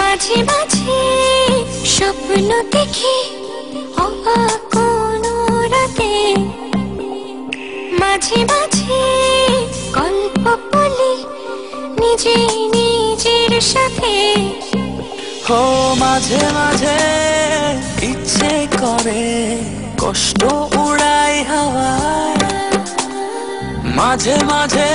মাঝে মাঝে স্বপ্ন দেখি অবাক কোনো রাতে, মাঝে মাঝে গল্প বলি নিজে নিজের সাথে। ও মাঝে মাঝে ইচ্ছে করে কষ্ট উড়াই হাওয়ায়, মাঝে মাঝে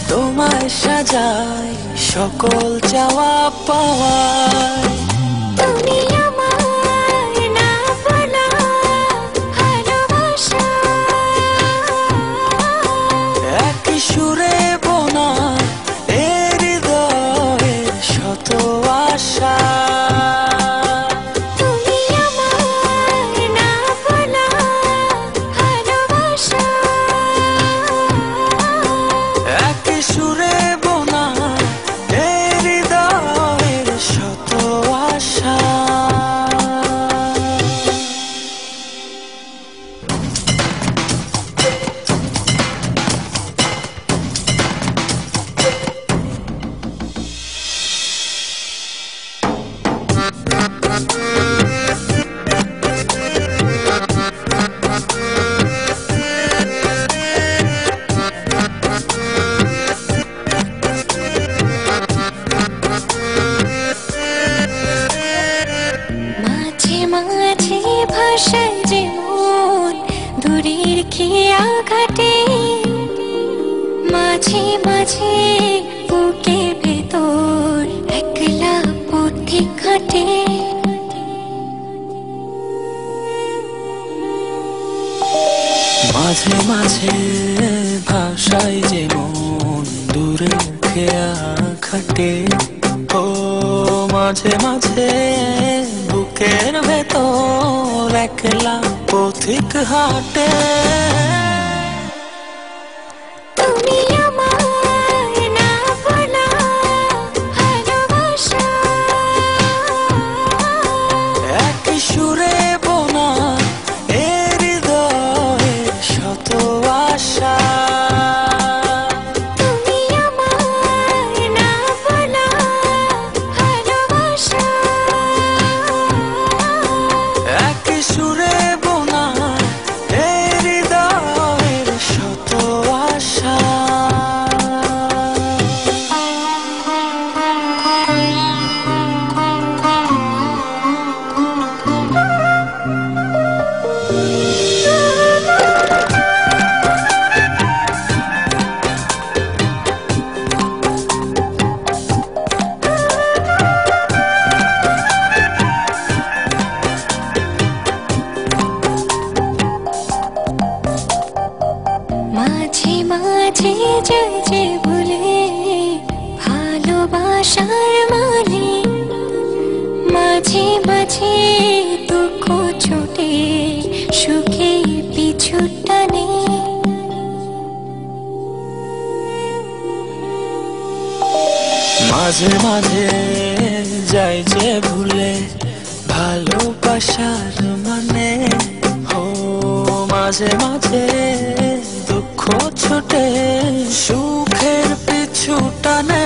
তোমায় সাজাই সকল চাওয়া পাওয়ায়। তুমি আমার না বলা ভালোবাসা, একই সুরে বোনা এ হৃদয়ের শত আশা। তুমি আমার না বলা ভালোবাসা, একই সুরে বোনা এ হৃদয়ের শত আশা। মাঝে মাঝে ভাষায় যে মন দূরের খেয়া ঘাটে, মাঝে মাঝে বুকে ভেতর একলা পথে ঘাটে। মাঝে মাঝে ভাষায় যে মন দূরে খেয়া খাটে, ও মাঝে মাঝে বুকের ভেতর একলা পথিক হাটে। তুমি আমার না বলা ভালোবাসা, একই সুরে বোনা এ হৃদয়ের শত আশা। তুমি আমার না বলা ভালোবাসা, একই সুরে বোনা এ হৃদয়ের শত আশা। মাঝে মাঝে যায় যে ভুলে ভালোবাসার মানে, মাঝে মাঝে দুঃখ ছুটে সুখে পিছু টানে। মাঝে মাঝে যাই যে ভুলে ভালোবাসার মানে, ও মাঝে মাঝে দুঃখ ছোটে সুখের পিছু টানে।